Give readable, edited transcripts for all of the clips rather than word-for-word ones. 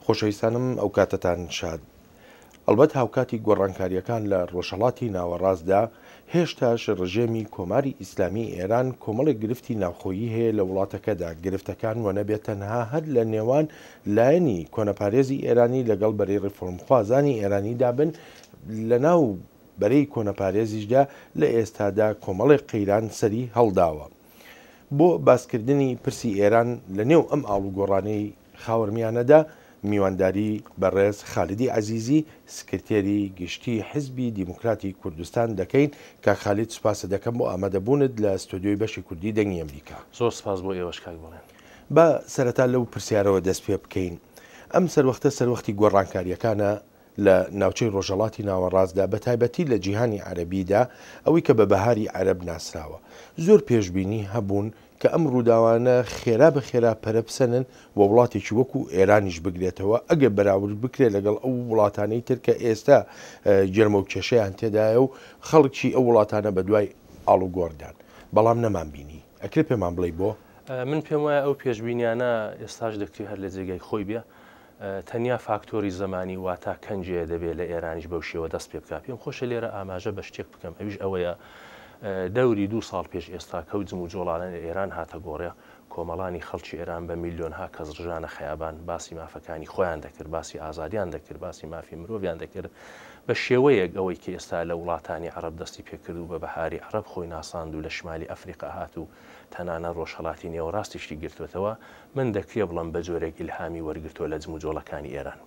خۆشەویستانم ئەو کاتتان شاد. ئەلبەت هاوکاتی گۆڕانکاریەکان لە ڕۆژهەڵاتی ناوەڕاستدا هێشتاش ڕژێمی کۆماری ئیسلامی ئێران کۆمەڵێک گرفتی ناوخۆیی هەیە لە وڵاتەکەدا. گرفتەکان وە نەبێت تەنها هەر لە نێوان لایەنی کۆنەپارێزی ئێرانی لەگەڵ بەرەی ڕیفۆرمخوازانی ئێرانیدا بن، لە ناو بەرەی کۆنەپارێزیشدا لە ئێستادا کۆمەڵێک قەیران سەری هەڵداوە بۆ باسکردنی پرسی ئێران لە نێو ئەم ئاڵوگۆڕانەی خاوەرمیانەدا. میوانداری بەڕێز خالیدی عەزیزی سکرتێری گشتی حیزبی دیموکراتی کوردستان دەکەین. کاک خالید سوپاسە دەکەم بۆ ئامادەبوونت لە ستۆدیۆی بەشی کوردی دەنگی ئەمریکا. زۆر سپاس بۆ ئێوەش کاک بڵێن. بە سەرەتا لەو پرسیارەوە دەست پێ بکەین. ئەم سەروەختی گۆڕانکاریەکانە لە ناوچەی ڕۆژهەڵاتی ناوەڕاستدا بە تایبەتی لە جیهانی عەرەبیدا ئەوەی کە بە بەهاری عەرەب ناسراوە، زۆر پێشبینی هەبوون کە ئەم ڕووداوانە خێرا بە خێرا پەرەپسەنن و وڵاتێکی وەکو ئێرانیش بگرێتەوە ئەگە بەراورد بکرێت لەگەڵ ئەو وڵاتانەی تر کە ئێستا جەرمە و کێشەیان تێدایە و خەڵکی ئەو وڵاتانە بە دوای ئاڵوگۆڕدان، بەڵام نەمان بینی. ئەکرێت پێمان بڵێ بۆ؟ من پێم وایە ئەو پێشبینیانە ئێستاش دەکتری هەر لە جێگای خۆی بێ، تەنیا فاکتۆری زمانی واتە کەنجێ دەبێت لە ئێرانیش بەو شێوە دەست پێ بکات. پێم خۆشە لێرە ئاماژە بە شتێک بکەم، ئەویش ئەوەیە دەوری 2 ساڵ پێش ئێستا کەوتم و جۆڵانە لە ئێران هاتە گۆڕێ، کۆمەڵانی خەڵکی ئێران بە میلیۆنها کەس ڕژانە خەیابان باسی مافەکانی خۆیان دەکرد، باسی ئازادیان دەکرد، باسی مافی مرۆڤیان دەکرد بە شێوەیەک ئەوەی کە ئێستا لە وڵاتانی عەرەب دەستی پێکرد و بە بەهاری عەرەب خۆی ناساند و لە شمالی ئەفریقا هات و تەنانە ڕۆژهەڵاتی نێوەڕاستیشتی گرتوێتەوە. من دەکرێ بڵم بە جۆرێک ئیلهامی وەرگرتووە لە جموجۆڵەکانی ئێران.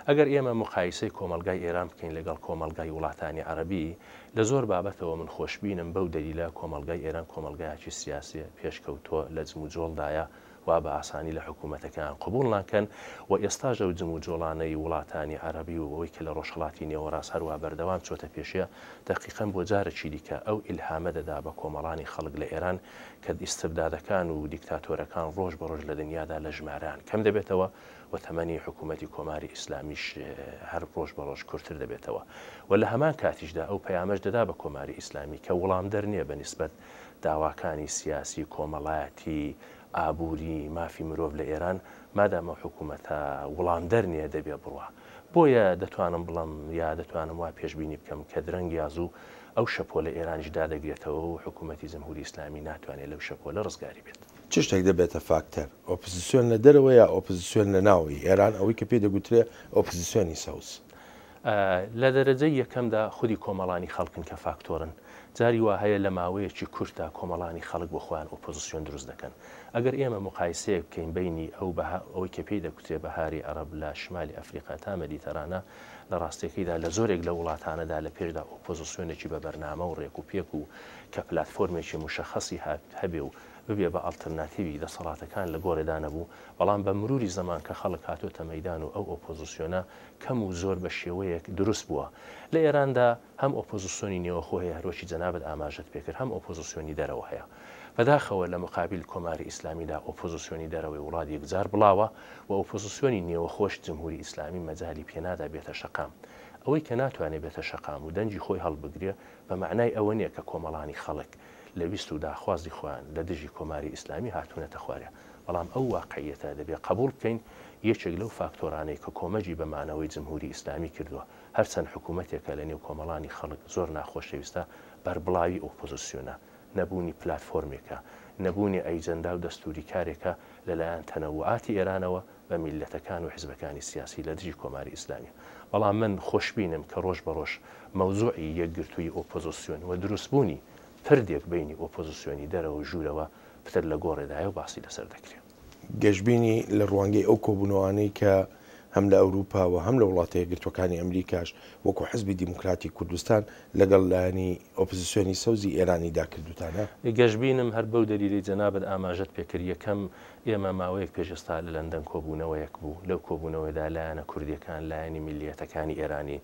ئەگەر ئێمە مقایسەی کۆمەلگای ئێران بکەین لەگەڵ کۆمەلگای وڵاتانی عەرەبی، لە زۆر بابەتەوە من خۆشببینم بەو دەلیلە کۆمەلگای ئێران کۆمەلگایکی سیاسی پێشکەوتۆ لە جموجۆڵدایە وا بە ئاسانی لە حکوومەتەکان قبول ناکەن و ئێستاژە و جموجۆڵانەی وڵاتانی عەرەبی و ئەوەی کە لە ڕۆژهەڵاتی نێوەڕاست هەروە بەردەوام چۆتە پێشە دەقیقەن بۆ جارێکی دیکە ئەو ئیلهامە دەدا بە کۆمەڵانی خەڵک لە ئێران کە ئیستبدادەکان و دیکتاتۆرەکان ڕۆژ بە ڕۆژ لە دنیادا لە ژمارەیان کەم دەبێتەوە و تەمەنی حکوومەتی کۆماری ئیسلامیش هەر ڕۆژ بە ڕۆژ کورتتر دەبێتەوە و لە هەمان کاتیشدا ئەو پەیامەش دەدا بە کۆماری ئیسلامی کە وەڵام دەرنیە بە نیسبەت داواکانی سیاسی کۆمەڵایەتی ئابووری مافی مرۆڤ لە ئێران مادامە حکوومەتە وەڵام دەرنیە دەبێ بڕوە. بۆیە دەتوانم بڵم یا دەتوانم وا پێشبینی بکەم کە درەنگ یازوو ئەو شەپۆ لە ئێرانیشدا دەگرێتەوە و حکوومەتی جەمهوری ئیسلامی ناتوانێت لەو شەپۆ لە ڕزگاری بێت. چ شتێک دەبێتە فاکتەر؟ ئۆپۆزیسیۆن لە دەرەوە یا ئۆپۆزیسیۆن لە ناوی ئێران، ئەوەی کە پێ دەگوترێ ئۆپۆزیسیۆنی سەوز؟ لە دەرەجەی یەکەمدا خودی کۆمەڵانی خەڵکن کە فاکتۆرن. جاری وا هەیە لە ماوەیەکی کورتدا کۆمەڵانی خەڵک بۆ خۆیان ئۆپۆزیسیۆن دروست دەکەن. ئەگەر ئێمە مقایسەیە بکەین بینی ئەوەی کە پێی دەکوترێ بەهاری عەرەب لە شمالی ئەفریقا تا مەدیتەرانە، لە ڕاستیەکەیدا لە زۆرێک لە وڵاتانەدا لە پێشدا ئۆپۆزیسیۆنێکی بە بەرنامە و ڕێک و پێک و کە پلاتفۆرمێکی مشەخەسی هەبێ و ببێ بە ئەڵتەرناتیوی دەسەڵاتەکان لە گۆڕێدا نەبوو، بەڵام بە مروری زەمان کە خەڵک هاتوۆتە مەیدان و ئەو ئۆپۆزیسیۆنە کەم و زۆر بە شێوەیەک دروست بووە. لە ئێراندا هەم ئۆپۆزیسیۆنی نێوەخۆ هەیە هەروەکی جەنابەت ئاماژەت پێکرد، هەم ئۆپۆزیسیۆنی دەرەوە هەیە. بەداخەوە لە مقابل کۆماری ئیسلامیدا ئۆپۆزیسیۆنی دەرەوەی وڵات یەکجار بڵاوە و ئۆپۆزیسیۆنی نێوەخۆش جمهوری ئیسلامی مەجالی پێنادا بێتە شەقام. ئەوەی کە ناتوانێت بێتە شەقام و دەنجی خۆی هەڵبگرێ بە معنای ئەوە نییە کە کۆمەڵانی خەڵک لە ویست و داخوازی خۆیان لە دژی کۆماری ئیسلامی هاتوونەتە خوارێ، بەڵام ئەو واقعیەتە دەبێت قبول بکەین یەکێک لەو فاکتۆرانەی کە کۆمەجی بە معنەوەی جمهوری ئیسلامی کردووە. هەرچەند حکوومەتێکە لە نێو کۆمەڵانی خەڵک زۆر ناخۆشەویستە، بەربڵاوی ئۆپۆزیسیۆنە، نەبوونی پلاتفۆرمێکە، نەبوونی ئەیجەندا و دەستوری کارێکە لەلایەن تەنەوعاتی ئێرانەوە بە میلەتەکان و حیزبەکانی سیاسی لە دژی کۆماری ئیسلامی. بەڵام من خۆشببینم کە ڕۆژ بە ڕۆژ مەوزوعی یەکگرتووی ئۆپۆزیسیۆن و دروستبوونی پردێک بینی ئۆپۆزیسیۆنی دەرەوە ژوورەوە پتر لە گۆڕێدایە و باسی لەسەر دەکرێت. گەشتبینی لە ڕوانگەی ئەو کۆبوونەوانەی کە هەم لە ئەوروپا و هەم لە وڵاتە یەکگرتوەکانی ئەمریکاش وەکو حیزبی دیموکراتی کوردستان لەگەڵ لایەنی ئۆپۆزیسیۆنی سەوزی ئێرانیدا کردوتانە؟ گەشتبینم هەر بەو دەلیلی جەنابەت ئاماژەت پێکرد. یەکەم ئێمە ماوەیەک پێشستا لە لەندەن کۆبوونەوەیەک بوو، لەو کۆبوونەوەیدا لایەنە کوردیەکان، لایەنی میلیەتەکانی ئێرانی،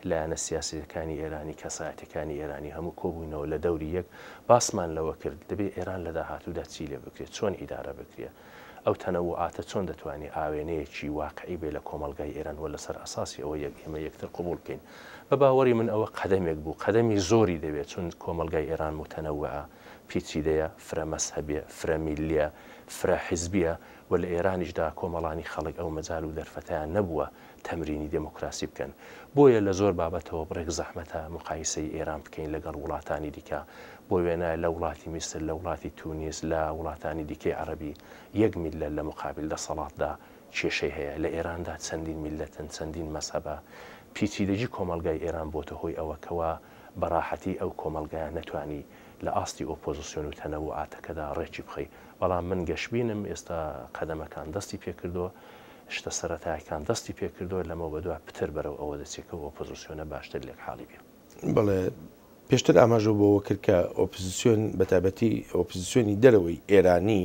لایەنە سیاسیەکانی ئێرانی، کەسایەتەکانی ئێرانی هەموو کۆبوونەوە لە دەوری یەک باسمان لەوە کرد دەبێت ئێران لە داهاتوودا چی لێ بکرێت، چۆن ئیدارە بکرێت، ئەو تەنەوعاتە چۆن دەتوانێت ئاوێنەیەکی واقعی بێ لە کۆمەلگای ئێران و لەسەر ئاساسی ئەوە ئێمە یەکتر قبول بکەین. بە باوەڕی من ئەوە قەدەمێک بوو، قەدەمی زۆری دەبێت چون کۆمەلگای ئێران متەنەوعە، پیچیدەیە، فرە مەسهەبیە، فرە میلیە، فرە حیزبیە و لە ئێرانیشدا کۆمەڵانی خەڵک ئەو مەجال و دەرفەتیان نەبووە تەمرینی دموکراسی بکەن. بۆیە لە زۆر بابەتەوە بڕێک زەحمەتە مقایسەی ئێران بکەین لەگەڵ وڵاتانی دیکە. بۆ وێنە لە وڵاتی میسر، لە وڵاتی تونیس، لە وڵاتانی دیکەی عەرەبی 1 میلیۆن لە مقابل دەسەڵاتدا کێشەی هەیە. لە ئێراندا چەندین میلەتن، چەندین مەسهەبە. پیچیدەجی کۆمەلگای ئێران بۆتە هۆی ئەوەکەوە بەڕاحەتی ئەو کۆمەلگایان نەتوانی لە ئاستی ئۆپۆزیسیۆن و تەنەوعاتەکەدا ڕێکی بخەی. بەڵام من گەشتبینم ئێستا قەدەمەکان دەستی پێکردووە، شتە سەرەتایەکان دەستی پێکردووە، لەمەوە بەدووە پتر بەرەو ئەوە دەچێت کە ئۆپۆزیسیۆنە باشتر لێک حاڵی بێ. بەڵێ پێشتر ئاماژە بۆەوە کرد کە ئۆپۆزیسیۆن بەتابەتی ئۆپۆزیسیۆنی دەرەوەی ئێرانی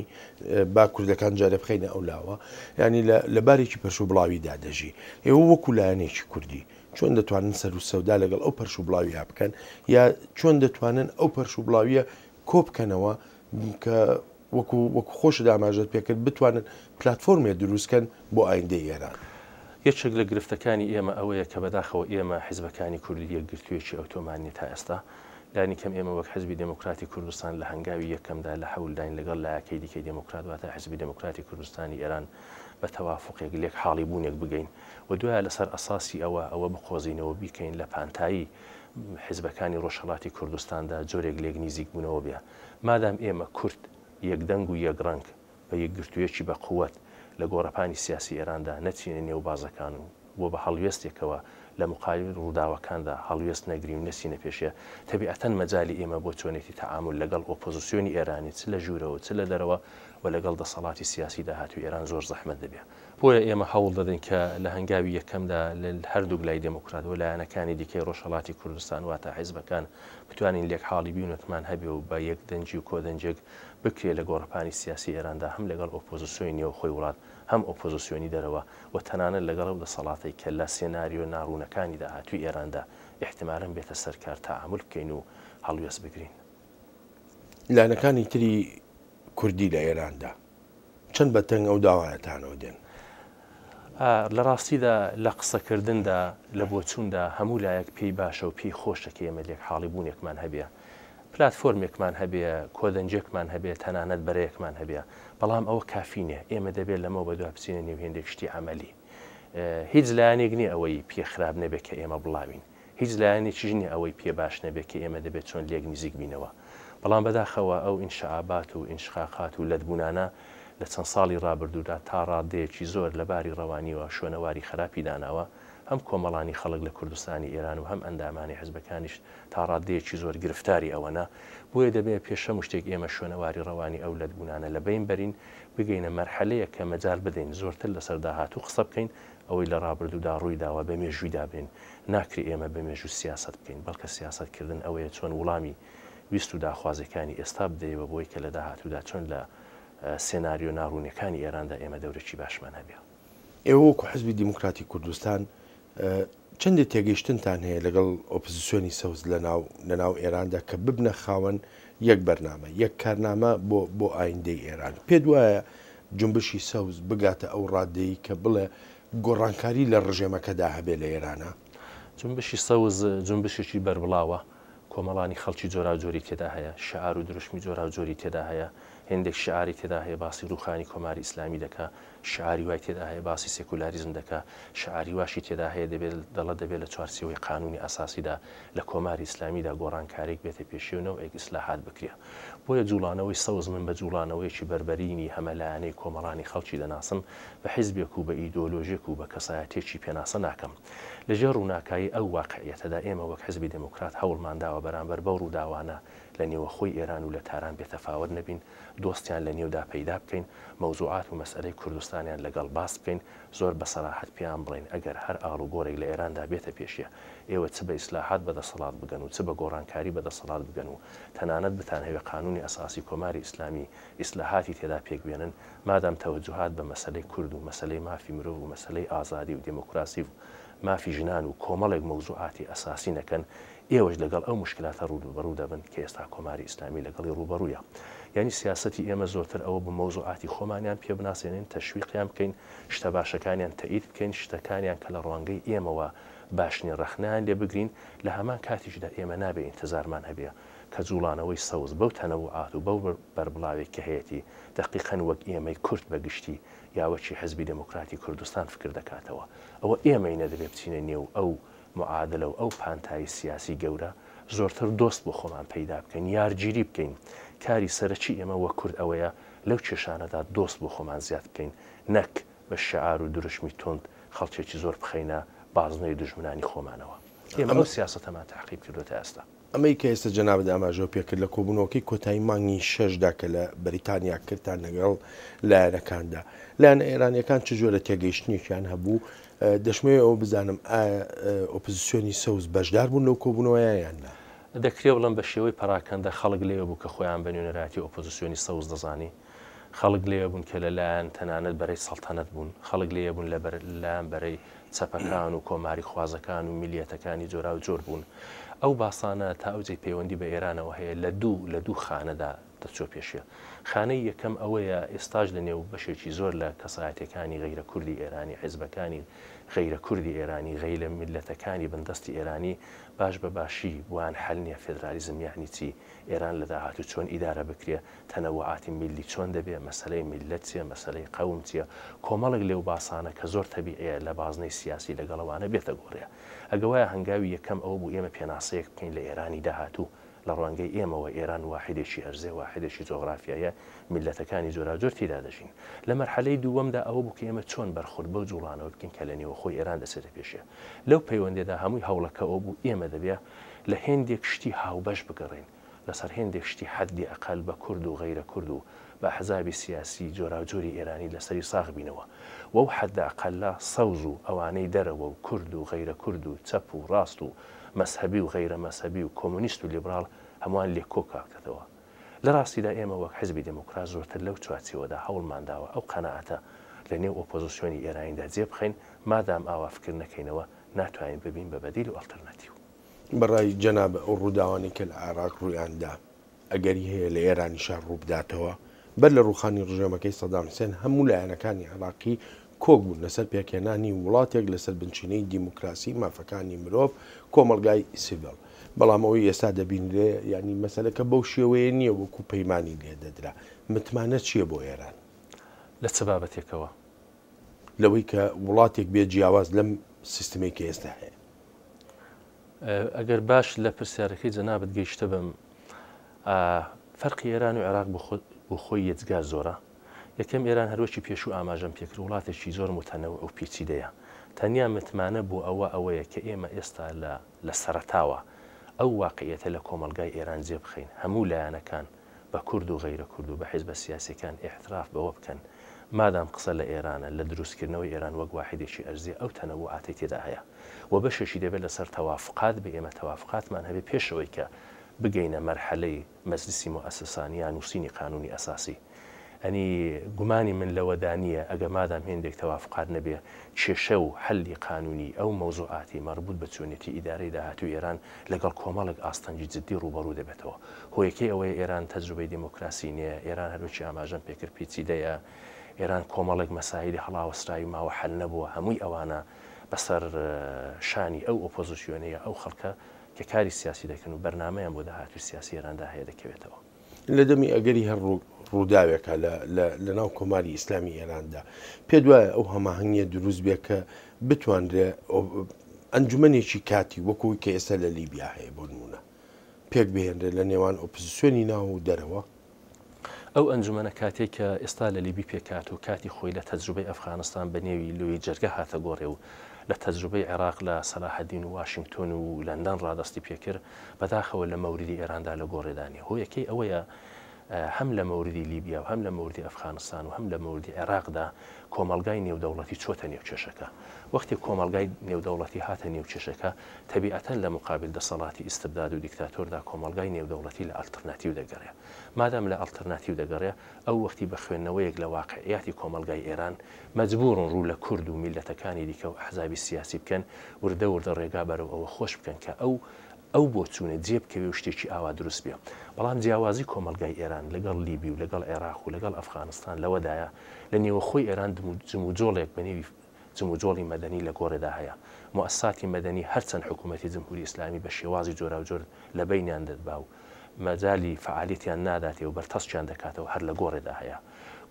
با کوردەکان جارە بخەینە ئەو لاوە، ینی لە بارێکی پەرش و بڵاویدا دەژی. ئێوە وەکو لایەنێکی کوردی چۆن دەتوانن سەر و سەودا لەگەڵ ئەو پەرش و بڵاوی بکەن، یا چۆن دەتوانن ئەو پەرش و بڵاویە کۆ بکەنەوە کە وەکو خۆشت ئاماژەت پێکرد بتوانن پلتفۆرمێ دروستکەن بۆ ئایندەی ئێران. یەکێک لە گرفتەکانی ئێمە ئەوەیە کە بەداخەوە ئێمە حیزبەکانی کوردی یەکگرتوویەکی ئۆتۆمانی تا ئێستا لانی کەم ئێمە وەک حزبی دموکراتی کوردستان لە هەنگاوی یەکەمدا لە هەولداین لەگەڵ لایەکەی دیکەی دموکرات واتە حزبی دموکراتی کوردستانی ئێران بە تەوافقێک لێک حاڵی بوونێک بگەین و دوایە لەسەر ئەساسی ئەوە بخۆزینەوە بیکەین لە پانتایی حزبەکانی ڕۆژهەڵاتی کوردستاندا جۆرێک لێک نزیک بوونەوە بێ. مادام ئێمە کورد یەکدەنگ و یەکڕەنگ بە یەکگرتوویەکی بە قووەت لە گۆڕەپانی سیاسی ئێراندا نەچینە نێو بازەکان و بۆ بە هەڵوێستێکەوە لە مقابل ڕووداوەکاندا هەڵوێست نەگرین و نەسینە پێشێ، تەبیعەتەن مەجای ئێمە بۆ چۆنێتی تەعامل لەگەڵ ئۆپۆزیسیۆنی ئێرانی چ لە ژوورەوە چ لە دەرەوە و لەگەڵ دەسەڵاتی سیاسی داهاتوی ئێران زۆر زەحمەت دەبێ. بۆیە ئێمە هەوڵ دەدەین کە لە هەنگاوی یەکەمدا لە هەردوو لای دموکرات و لایەنەکانی دیکەی ڕۆژهەڵاتی کوردستان واتە حیزبەکان بتوانین لێک حاڵی بینوتمان هەبێ و بە یەک دەنجی و کۆدەنجێک بکرێ لە گۆڕەپانی سیاسی ئێراندا هەم لەگەڵ ئۆپۆزیسیۆنی نێو خۆی وڵات هەم ئۆپۆزیسیۆنی دەرەوە و تەنانەت لەگەڵ ئەو دەسەڵاتی کە لە سێناریۆ ناڕوونەکانی داهاتوی ئێراندا احتیمالاً بێتە سەرکار تەعامل بکەین و هەڵوێست بگرین. لایەنەکانی تری کوردی لە ئێراندا چەند بەتەنگ ئەو داوایەتانەوە دێن؟ لە ڕاستیدا لە قسەکردندا لە بۆچووندا هەموو لایەک پێی باشە و پێی خۆشە کە ئێمە لێک حاڵی بوونێکمان هەبێ، پلتفۆرمێکمان هەبێ، کۆدەنجێکمان هەبێ، تەنانەت بەرەیەکمان هەبێ، بەڵام ئەوە کافینێ. ئێمە دەبێت لەمەوە بەدوای بچینە نێو هێندێک شتی عەمەلی. هیچ لایەنێک نییە ئەوەی پێ خراپ نەبێت کە ئێمە بڵاوین، هیچ لایەنێکیش نییە ئەوەی پێ باش نەبێت کە ئێمە دەبێت چۆن لێک نزیک بینەوە. بەڵام بەداخەوە ئەو ئینشعابات و ئینشقاقات و لەتبوونانە لە چەند ساڵی ڕابردوودا تا ڕادەیەکی زۆر لە باری ڕەوانیوە شوێنەواری خراپی داناوە، هەم کۆمەڵانی خەڵک لە کوردستانی ئێران و هەم ئەندامانی حزبەکانیش تا ڕادەیەکی زۆر گرفتاری ئەوەنە. بۆیە دەبێت پێشەم شتێک ئێمە شوێنەواری ڕەوانی ئەو لەتبوونانە لە بین بەرین، بگەینە مەرحەلەیە کە مەجال بدەین زۆرتر لەسەر داهاتوو قسە بکەین، ئەوەی لە ڕابردوودا ڕووی داوە بە مێژوویدا بین. ناکری ئێمە بە مێژوو سیاست بکەین، بەڵکە سیاستکردن ئەوەیە چۆن وڵامی ویست و داخوازەکانی ئێستا بدەیەوە بۆی کە لە داهاتوودا چۆن لە سێناریۆ ناڕوونەکانی ئێراندا ئێمە دەورێکی باشمان هەبێ. ئێوە وەکو حزبی دیموکراتی کوردستان چەندێک تێگەیشتنتان هەیە لەگەڵ ئۆپۆزیسیۆنی سەوز لە ناو ئێراندا کە ببنە خاوەن یەک بەرنامە یەک کارنامە بۆ ئایندەی ئێران؟ پێ وایە جنبشی سەوز بگاتە ئەو ڕادەیە کە بڵێ گۆڕانکاری لە ڕژێمەکەدا هەبێ لە ئێرانە؟ جنبشی سەوز جنبشێکی بەربڵاوە، کۆمەڵانی خەڵکی جۆرا جۆری تێدا هەیە، شعار و دروشمی جۆرا جۆری تێدا هەیە، هێندێک شعاری تێدا هەیە باسی ڕوخانی کۆماری ئیسلامی دەکا، شعاری وای تێدا هەیە باسی سێکولاریزم دەکا، شعاری واشی تێدا هەیە دەڵە دەبێت لە چوارچێوەی قانونی ئاساسیدا لە کۆماری ئیسلامیدا گۆڕانکارێک بێتە پێشێونەوە ئەیک ئیسلاحات بکرێ. بۆیە جوڵانەوەی سەوز من بە جوڵانەوەیکی بربەرینی هەمەلایەنەی کۆمەڵانی خەڵکی دەناسم، بە حیزبێک و بە ئیدۆلۆژیک و بە کەسایەتێکی پێناسە ناکەم. لەژێر ڕووناکایی ئەو واقعیەتەدا ئێمە وەک حیزبی دموکرات هەوڵمانداوە بەرامبەر بەو ڕووداوانە لە نێوە خۆی ئێران و لە تاران بێتەفاوت نەبین، دۆستیان لە نێودا پەیدا بکەین، مەوزوعات و مەسئلەی کوردستانیان لەگەڵ باس بکەین، زۆر بە سەراحەت پێیان بڵێن ئەگەر هەر ئاڵوگۆڕێک لە ئێراندا بێتە پێشیە، ئێوە چ بە ئیسلاحات بەدەسەڵات بگەن و چ بە گۆڕانکاری بەدەسەڵات بگەن و تەنانەت بتان هەوێ قانونی ئەساسی کۆماری ئیسلامی ئیسلاحاتی تێدا پێکبێنن، مادام تەوەجوهات بە مەسئلەی کورد و مەسئلەی مافی مرۆڤ و مەسئلەی ئازادی و دموکراسی و مافی ژنان و کۆمەڵێک مەوزوعاتی ئەساسی نەکەن، ئێوەش لەگەڵ ئەو مشکلاتە ڕوبەڕوو دەبن کە ئێستا کۆماری ئیسلامی لەگەڵی ڕوبەڕوویە. یعنی سیاسەتی ئێمە زۆرتر ئەوە بە مەوزوعاتی خۆمانیان پێ بناسێنین، تەشویقیان بکەین، شتە باشەکانیان تەئید بکەین، شتەکانیان کە لە ڕوانگەی ئێمەوە باشنی ڕەخنیان لێ بگرین، لە هەمان کاتیشدا ئێمە نابێ ئینتزارمان هەبێ کە جوڵانەوەی سەوز بەو تەنەوعات و بەو بەربڵاوێک کە هەیەی دقیقەن وەک ئێمەی کورد بەگشتی یاوەکی حزبی دموکراتی کوردستان فکر دەکاتەوە ئەوە ئێمەی نەدەبێت بچینە نێو ئەو معادلە و ئەو پانتایی سیاسی گەورە زۆرتر دۆست بۆ خۆمان پەیدا بکەین یارگیری بکەین کاری سەرەکی ئێمە وە کورد ئەوەیە لەو کێشانەدا دۆست بۆ خۆمان زیاد بکەین نەک بە شعار و درشمی تند خەڵکێکی زۆر بخەینە بازنەی دژمنانی خۆمانەوە ئێمە ئەو سیاستەمان تحقیب کردوتە ئێستا ئەمەی کە ئێستا جەنابەت ئاماژەوە پێکرد لە کۆبوونەوەکەی کۆتایی مانگی 6دا کە لە بەریتانیا کردان لەگەڵ لایەنەکاندا لایەنە ئێرانیەکان چ جۆرە تێگەیشتنیشیان هەبوو دەشمەوێت ئەوە بزانم ئۆپۆزیسیۆنی سەوز بەشدار بوون لەو کۆبوونەوەیە یاننا دەکرێت بڵم بە شێوەی پەراکەندە خەڵک لێوە بوو کە خۆیان بە نوێنەراتی ئۆپۆزیسیۆنی سەوز دەزانی خەڵک لێوە بوون کە لەلایەن تەنانەت بەرەی سەڵتەنەت بوون خەڵک لێوە بوون لەلایەن بەرەی چەپەکان و کۆماری خوازەکان و میلیەتەکانی جۆرا و جۆر بوون ئەو باسانە تا ئەوجێ پەیوەندی بە ئێرانەوە هەیە لە دوو خانەدا دەچۆ پێشیە خانەی یەکەم ئەوەیە ئێستاژ لە نێو بەشێکی زۆر لە کەسایەتەکانی غەیرە کوردی ئێرانی حیزبەکانی غەیرە کوردی ئێرانی غەیرە میلەتەکانی بەندەستی ئێرانی باش بە باشی بوان حەل نییە فێدرالیزم یعنی چی ئێران لە داهاتوو چۆن ئیدارە بکرێ تەنەوعاتی میلی چۆن دەبێت مەسەلەی میلەت چیە مەسەلەی قەوم چیە کۆمەڵێک لێو باسانە کە زۆر تەبیعەیە لە بازنەی سیاسی لەگەڵەوانە بێتە گۆڕێ ئەگەوایە هەنگاوی یەکەم ئەوە بوو ئێمە پێناسەیەک بکەین لە ئێرانی داهاتوو لە ڕوانگەی ئێمەوە ئێران واحدێکی هەرزێ واحدێکی جۆغرافیایە میلەتەکانی جۆراجۆر تێدا دەژین لە مەرحەلەی دووەمدا ئەوە بوو کە ئێمە چۆن بەرخورد بەو جوڵانەوە بکەین کە لە نێوە خۆی ئێران دەسێتە پێشێ لەو پەیوەندێدا هەمووی هەوڵەکە ئەو بوو ئێمە دەبێت لە هێندێک شتی هاوبەش بگەڕین لەسەر هێندێک شتی حەدی ئەقل بە کورد و غەیرە کورد و بە حەزابی سیاسی جۆراجۆری ئێرانی لەسەری ساغ بینەوە وەو حەدە ئەقەلە سەوز و ئەوانەی دەرەوە و کورد و غەیرە کورد و چەپ و ڕاست و مەسهەبی و غەیرە مەسهەبی و کۆمونیست و لیبرال هەمووان لێ کۆکاکەتەوە لە ڕاستیدا ئێمە وەک حزبی دموکرات زۆرتر لەو چوارچێوەدا هەوڵمانداوە ئەو قەنەعەتە لە نێو ئۆپۆزیسیۆنی ئێرانیدا جێ بخەین مادام ئاوا فکر نەکەینەوە ناتوانین ببین بە بەدیل و ئەڵتەرناتیو بەڕای جەناب ئەو ڕووداوانی کە لە عێراق ڕوویاندا ئەگەری هەیە لە ئێرانیشان ڕوو بداتەوە بەر لە ڕووخانی ڕژێمەکەی سەدام حوسێن هەموو لایەنەکانی عێراقی کۆک بوون لەسەر پێکهێنانی وڵاتێک لەسەر بنچینەی دیموکراسی مافەکانی مرۆڤ کۆمەلگای سیڤیل بەڵام ئەوەی ئێستا دەبینرێ ینی مەسەلەکە بەو شێوەیە نییە وەکو پەیمانی لێ دەدرا متمانە چییە بۆ ئێران لە چ بابەتێکەوە لەوەی کە وڵاتێک بێ جیاواز لەم سیستمێکی ئێستا هەیە ئەگەر باش لە پرسیارەکەی جەنابەت گەیشتە بم فەرقی ئێران و عێراق بۆ خۆی یەجگار زۆرە یەکەم ئێران هەروەکی پێشوو ئاماژەم پێکرد وڵاتێکی زۆر متەنەوە ئەو پیچیدەیە تەنیا متمانە بۆ ئەوەیە کە ئێمە ئێستا لە سەرەتاوە ئەو واقعیەتە لە کۆمەلگای ئێران جێ بخەین هەموو لایەنەکان بە کورد و غەیرە کورد و بە حیزبە سیاسیەکان ئیحتراف بەوە بکەن مادام قسە لە ئێرانە لە دروستکردنەوەی ئێران وەک واحدێکی ئەرزی ئەو تەنەوعاتی تێدا هەیە و بەشێکی دەبێت لەسەر تەوافقات بە ئێمە تەوافقاتمان هەبێ پێشەوەی کە بگەینە مەرحەلەی مەجلیسی مؤسسانی یان نووسینی قانونی ئەساسی ئەنی گومانی من لەوەدانیە ئەگە مادام هێندێک تەوافقات نەبێ کێشە و حەلی قانونی ئەو مەوزوعاتی مەربوط بە چۆنێتی ئیدارەی داهاتوو ئێران لەگەڵ کۆمەڵێک ئاستەنجی جددی ڕوبەڕوو دەبێتەوە هۆیەکەی ئەوەیە ئێران تەجروبەی دیموکراسی نییە ئێران هەروەکی ئاماژەم پێکرد پیچیدەیە ئێران کۆمەڵێک مەسایلی هەڵاوەسرایی ماوە حەل نەبووە هەمووی ئەوانە بەسەر شانی ئەو ئۆپۆزیسیۆنەیە ئەو خەڵکە کە کاری سیاسی دەکەن و بەرنامەیان بۆ داهاتوی سیاسی ئێراندا هەیە دەکەوێتەوە لە دەمی ئەگەری هەر ڕووداوێکە لە ناو کۆماری ئیسلامی ئێراندا پێ دوایە ئەو هەماهەنگیە دروست بێ کە بتوانرێ ئەنجومەنێکی کاتی وەکوی کە ئێستا لە لیبیا هەیە بۆ نمونە پێک بهێنرێ لە نێوان ئۆپۆزیسیۆنی ناو و دەرەوە ئەو ئەنجومەنە کاتێک کە ئێستا لە لیبی پێکات و کاتی خۆی لە تەجروبەی ئەفغانستان بە نێوی لوی جەرگە هاتە گۆڕێ و لە تەجروبەی عێراق لە سەلاحەدین و واشنگتۆن و لەندەن ڕادستی پێکرد بەداخەوە لە مەوردی ئێراندا لە گۆڕێدانی هۆیەکەی ئەوەیە هەم لە مەوردی لیبیا و هەم لە مەوردی ئەفغانستان و هەم لە مەوردی عێراقدا کۆمەلگای نێودەوڵەتی چۆتە نێوچێشەکە وەختی کۆمەلگای نێودەوڵەتی هاتە نێوچێشەکە تەبیعەتەن لە مقابل دەسەڵاتی ئیستبداد و دیکتاتۆردا کۆمەلگای نێودەوڵەتی لە ئەڵتەرناتیو دەگەڕێ مادام لە ئەڵتەرناتیو دەگەڕێ ئەو وەختی بە خوێندنەوەیەک لە واقعیاتی کۆمەلگای ئێران مەجبورن ڕوو لە کورد و میلەتەکانی دیکە و ئەحزابی سیاسی بکەن وردە ڕێگا بەرەو ئەوە خۆش بکەن کە ئەو بۆ چوونە جێبکەوێ و شتێکی ئاوا دروست بێ بەڵام جیاوازی کۆمەلگای ئێران لەگەڵ لیبی و لەگەڵ عێراق و لەگەڵ ئەفغانستان لەوەدایە لە نێوە خۆی ئێران جموجۆڵێک بە نێوی جموجۆڵی مەدەنی لە گۆڕێدا هەیە مؤسساتی مەدەنی هەرچەند حکوومەتی جمهوری ئیسلامی بە شێوازی جۆرا و جۆر لە بینیان دەدبا و مەجای فعالیتیان ناداتێ و بەرتەسچیان دەکاتەوە هەر لە گۆڕێدا هەیە.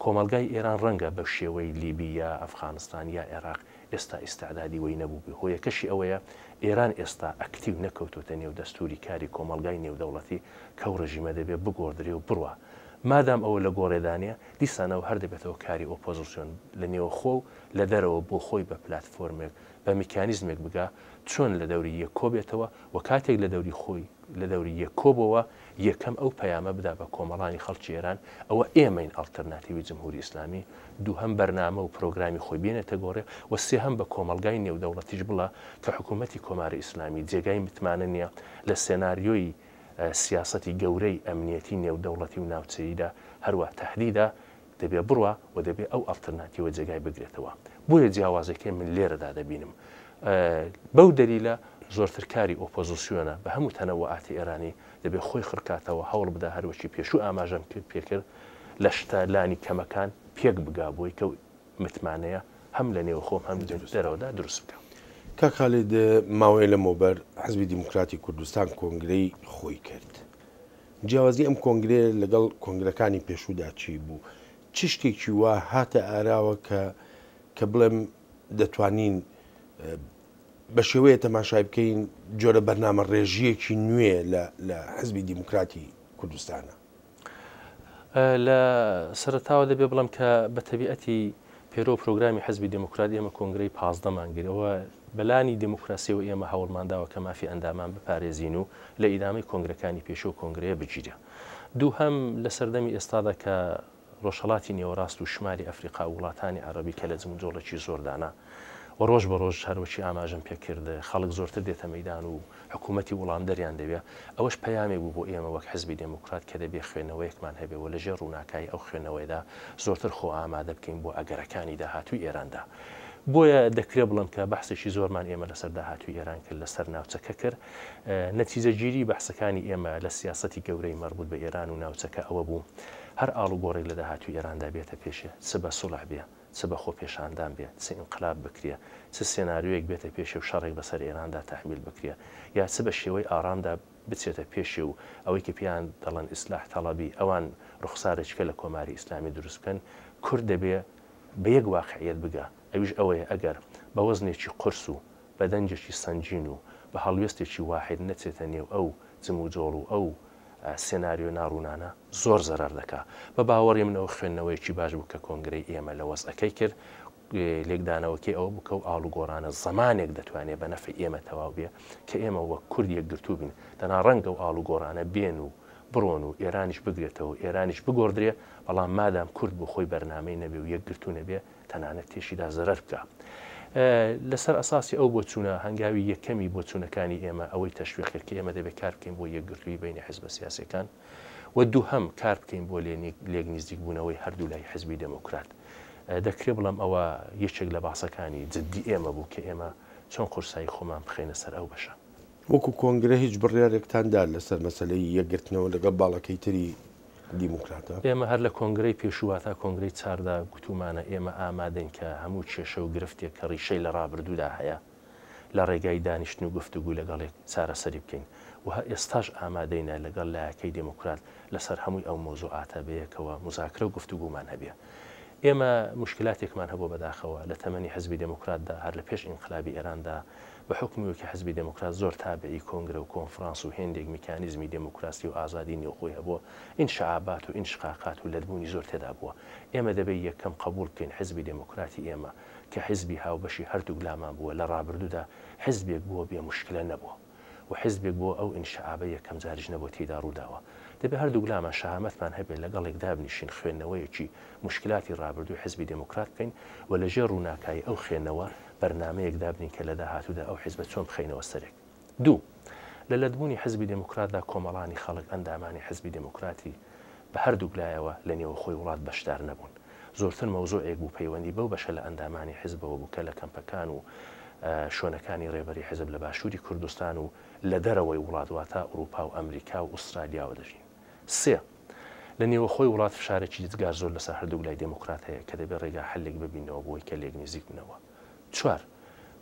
کۆمەلگای ئێران ڕەنگە بە شێوەی لیبیا، ئەفغانستان یا عێراق ئێستا ئیستعدادی وەی نەبوو بێ. هۆیەکەشی ئەوەیە ئێران ئێستا ئەکتیو نەکەوتوتە نێو دەستوری کاری کۆمەلگای نێودەوڵەتی کە و ڕژیمە دەبێت بگۆڕدرێ و بڕوە. مادام ئەوە لە گۆڕێدانە دیسانەوە هەر دەبێتەوە کاری ئۆپۆزیسیۆن لە نێوەخۆ و لە دەرەوە بۆ خۆی بە پلتفۆرمێک بە میکانیزمێک بگا چۆن لە دەوری یەک کۆبێتەوە و کاتێک لە دەوری خۆی لە دەوری یەک کۆبەوە یەکەم ئەو پەیامە بدا بە کۆمەڵانی خەڵکی ئێران ئەوە ئێمەین ئەڵتەرناتیوی جمهوری ئیسلامی، دووهەم بەرنامە و پرۆگرامی خۆی بێنێتە گۆڕێ و سێهەم بە کۆمەلگای نێودەوڵەتیش بڵە کە حکوومەتی کۆماری ئیسلامی جێگای متمانە نییە لە سێناریۆی سیاسەتی گەورەی ئەمنیەتی نێودەوڵەتی و ناوچەییدا هەروە تهدیدا دەبێ بڕوە و دەبێت ئەو ئەڵتەرناتیوە جێگای بگرێتەوە. بۆیە جیاوازەکەی من لێرەدا دەبینم بەو دەلیلە زۆرتر کاری ئۆپۆزیسیۆنە بە هەموو تەنەوەعاتی ئێرانی دەبێت خۆی خڕکاتەوە هەوڵ بدا هەروەکی پێشوو ئاماژەم پێکرد لە شتە لانی کەمەکان پێک بگا بۆی کە متمانەیە هەم لە نێو خۆم هەم دەرەوەدا دروست بکە. کاکالێد ماوەیە لە مۆبەر حزبی دیموکراتی کوردستان کۆنگرەی خۆی کرد. جیاوازی ئەم کۆنگرێ لەگەڵ کۆنگرەکانی پێشوودا چی بوو؟ چ شتێکی وە هاتە ئاراوە کە بڵێم دەتوانین بە شێوەیە تەماشای بکەین جۆرە بەرنامە ڕێژیەکی نوێ لە حزبی دیموکراتی کوردستانە؟ لە سەرتاوە دەبێ بڵم کە بە تەبیعەتی پێرۆ پرۆگرامی حزبی دموکراتی ئێمە کۆنگرەی 15 مانگیرەوە بەلانی دموکراسی و ئێمە هەوڵمانداوە کە مافی ئەندامان بپارێزین و لە ئیدامی کۆنگرەکانی پێشوو کۆنگرەیە بگیرە. دووهەم لە سەردەمی ئێستادا کە ڕۆژهەڵاتی نێوەڕاست و شماری ئەفریقا و وڵاتانی عەرەبی کە لە جمجۆڵێکی زۆردانا و ڕۆژ بە ڕۆژ هەروەکی ئاماژەم پێکرد خەڵک زۆرتر دێتە مەیدان و حکوومەتی وڵام دەریان دەبێت ئەوەش پەیامێک بوو بۆ ئێمە وەک حزبی دموکرات کە دەبێ خوێنەوەیەکمان هەبێەوە لەژێر ڕووناکایی ئەو خوێنەوەیدا زۆرتر خۆ ئامادە بکەین بۆ ئەگەرەکانی داهاتووی ئێراندا. بۆیە دەکرێت بڵم کە بەحسێکی زۆرمان ئێمە لەسەر داهاتووی ئێران کرد لەسەر ناوچەکە کرد. نەتیجەگیری بەحسەکانی ئێمە لە سیاسەتی گەورەی مەربوط بە ئێران و ناوچەکە ئەوە بوو هەر ئاڵوگۆڕێک لە داهاتووی ئێراندا بێتە پێشێ چ بە سوڵح بێ چ بە خۆ پێشاندان بێت چ ئینقلاب بکرێ چ سێناریۆیەک بێتە پێشێ و شەڕێک بەسەر ئێراندا تەحمیل بکرێ یا چ بە شێوەی ئارامدا بچێتە پێشێ و ئەوەی کە پیان دەڵێن ئیسلاح تەڵەبی ئەوان ڕوخسارێککە لە کۆماری ئیسلامی دروست بکەن کورد دەبێ بە یەک واقعیت بگە ئەویش ئەوەیە ئەگەر بە وەزنێکی قرس و بە دەنجێکی سنجین و بە هەڵوێستێکی واحد نەچێتە نێو ئەو جم و جۆڵ و ئەو سێناریۆ ناڕوونانە زۆر زەرەر دەکا. بە باوەڕی منەوە خوێندنەوەیکی باش بوو کە کۆنگرەی ئێمە لە وەزعەکەی کرد لێکدانەوەکی ئەوە بکە و ئاڵوگۆڕانە زەمانێک دەتوانێت بە نەفع ئێمە تەواو بێ کە ئێمە وەک کورد یەکگرتوو بین دەنا ڕەنگە و ئاڵوگۆڕانە بێن و بڕۆن و ئێرانیش بگرێتەوە ئێرانیش بگۆڕدرێ بەڵام مادام کورد بۆ خۆی بەرنامەی نەبێ و یەکگرتوو نەبێ تەنانەت تێشیدا زەرەر بکە. لەسەر ئەساسی ئەو بۆچوونە هەنگاوی یەکەمی بۆچوونەکانی ئێمە ئەوەی تەشویقێت کە ئێمە دەبێت کار بکەین بۆ یەکگرتووی بینی حزبە سیاسەکان و دووهەم کار بکەین بۆ لێک نزیک بوونەوەی هەردوو لای حزبی دموکرات. دەکرێت بڵم ئەوە یەکێک لە باسەکانی جددی ئێمە بوو کە ئێمە چۆن قورسایی خۆمان بخینە سەر ئەو بەشە. وەکو کۆنگرە هیچ بڕیارێکتاندا لەسەر مەسەلەی یەکگرتنەوە لەگەڵ باڵەکەی تری دیموکراتە؟ ئێمە هەر لە کۆنگرەی پێشوو تا کۆنگرەی چاردا گوتومانە ئێمە ئامادەین کە هەموو کێشە و گرفتێک کە ڕیشەی لە ڕابردوودا هەیە لە ڕێگای دانیشتن و گفتوگو لەگەڵێک چارەسەری بکەین و ئێستاش ئامادەینە لەگەڵ لایەکەی دموکرات لەسەر هەمووی ئەو مۆزوعاتە بەیەکەوە مزاکرە و گفتوگومان هەبێ. ئێمە مشکلاتێکمان هەبوو بەداخەوە لە تەمەنی حزبی دموکراتدا هەر لە پێش ئینقلابی ئێراندا بە حکومیەکی حزبی دموکرات زۆر تابعی کۆنگرە و کۆنفرانس و هێندێک میکانیزمی دموکراسی و ئازادی نێوخۆی هەبووە ئینشعابات و ئینشقاقات و لەدبوونی زۆر تێدا بووە. ئێمە دەبێت یەکەم قبول بکەین حزبی دموکراتی ئێمە کە حزبی هاوبەشی هەردوو گلامان بووە لە ڕابردوودا حزبێک بووە بێ مشکلە نەبووە و حزبێک بۆ ئەو ئینشعابە یەکەم جاریش نەبوو تێدا ڕووداوە. دەبێت هەردوو گلامان شەهامەتمان هەبێت لەگەڵێک دابنیشین خوێندنەوەیەکی مشکلاتی ڕابردووی حزبی دموکرات بکەین و لەژێر ڕووناکایی ئەو خوێندنەوە بەرنمەیەک دابنین کە لە داهاتوودا ئەو حیزبە چۆن بخەینەوە سەرێک. دوو لە لەدبوونی حزبی دموکراتدا کۆمەڵانی خەڵک ئەندامانی حزبی دموکراتی بە هەردوو لایەوە لە نێوە خۆی وڵات بەشدار نەبوون. زۆرتر مەوزوعێک بوو پەیوەندی بەو بەشە لە ئەندامانی حزبەوە بوو کە لە کەمپەکان و شوێنەکانی ڕێبەری حزب لە باشووری کوردستان و لە دەرەوەی وڵاتواتە ئەوروپا و ئەمریکا و ئوسترالیاوە دەژین. سێ لە نێوە خۆی وڵات فشارێکی دیزگار زۆر لەسەر هەردوو لای دموکرات هەیە کە دەبێت ڕێگا حلێک ببینەوە بۆی کە لێک نزیک بنەوە. چوار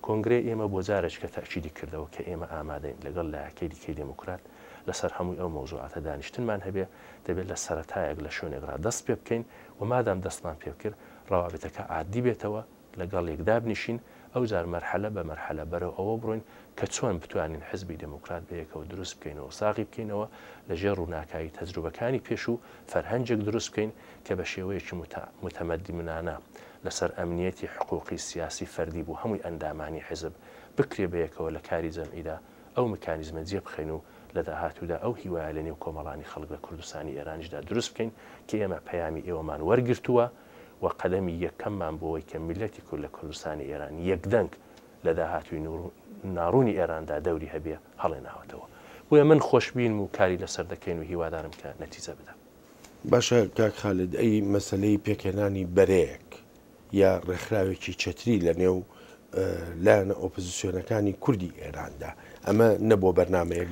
کۆنگرێ ئێمە بۆ جارێک کە تاکیدی کردەوە کە ئێمە ئامادەین لەگەڵ لایەکەی دیکەی دموکرات لەسەر هەمووی ئەو مۆزوعاتە دانیشتنمان هەبێ دەبێت لە سەرەتایەک لە شوێنێکرا دەست پێ بکەین و مادام دەستمان پێ کرد ڕەوابێتەکە عادی بێتەوە لەگەڵ یەکدا بنیشین ئەو جار مەرحەلە بە مەرحەلە بەرەو ئەوە بڕۆین کە چۆن بتوانین حزبی دموکرات بەیەکەوە دروست بکەینەوە ساغی بکەینەوە لەژێر ڕووناکایی تەجروبەکانی پێش و فەرهەنگێک دروست بکەین کە بە شێوەیەکی متەمەدیمانە لەسەر ئەمنیەتی حقوقی سیاسی فەردی بوو هەمووی ئەندامانی حزب بکرێ بەیەکەوە لە کاری جەمعیدا ئەو مکانیزمە جێبخەین و لە داهاتوودا ئەو هیوایە لە نێو کۆمەڵانی خەڵک لە کوردستانی ئێرانیشدا دروست بکەین کە ئێمە پەیامی ئێوەمان وەرگرتووە و قەدەمی یەکەممان بۆەوەی کە میلەتی کورد لە کوردستانی ئێران یەکدەنگ لە داهاتووی ناڕوونی ئێراندا دەوری هەبێ هەڵێناوەتەوە بۆیە من خۆشببین و کاری لەسەر دەکەین و هیوادارم کە نەتیجە بدە. باشە کاک خالد ئەی مەسلەی پێکێنانی بەرەیەک یا ڕێکخراوێکی چەتری لە نێو لایەنە ئۆپۆزیسیۆنەکانی کوردی ئێراندا ئەمە نەبووە بەرنامەیەک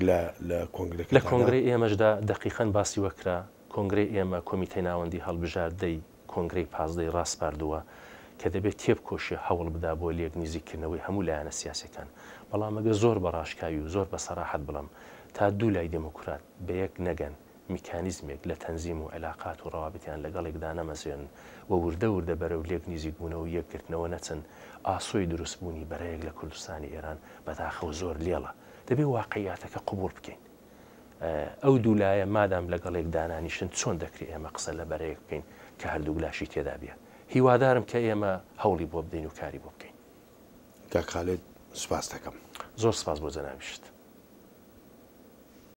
لە کۆنگرێک لە کۆنگرەی ئێمەشدا دقیقەن باسی وەکرا کۆنگرەی ئێمە کۆمیتەی ناوەندی هەڵبژاردەی کۆنگرەی پازدەی ڕاستپاردووە کە دەبێت تێبکۆشی هەوڵ بدا بۆ لێک نزیکردنەوەی هەموو لایەنە سیاسەکان بەڵام ئەگە زۆر بەڕاشکاوی و زۆر بە سەراحەت بڵم تا دوو لای دموکرات بە یەک نەگەن میکانیزمێک لە تەنزیم و علاقات و ڕەوابەتیان لەگەڵێکدا نەمەزێن و وردە وردە بەرەو لێک نزیکبوونەوە و یەکگرتنەوە نەچن ئاسۆی دروستبوونی بەرەیەک لە کوردستانی ئێران بەداخەو زۆر لێڵە دەبێت واقعیاتەکە قبول بکەین. ئەو دوولایە مادام لەگەڵێک دانانیشن چۆن دەکرێت ئێمە قسە لە بەرەیەک بکەین کە هەردوو گلاشی تێدا بێ هیوادارم کە ئێمە هەوڵی بۆ بدەین و کاری بۆ بکەین. کاک خالد سوپاس دەکەم. زۆر سپاس بۆ جەنابیشت.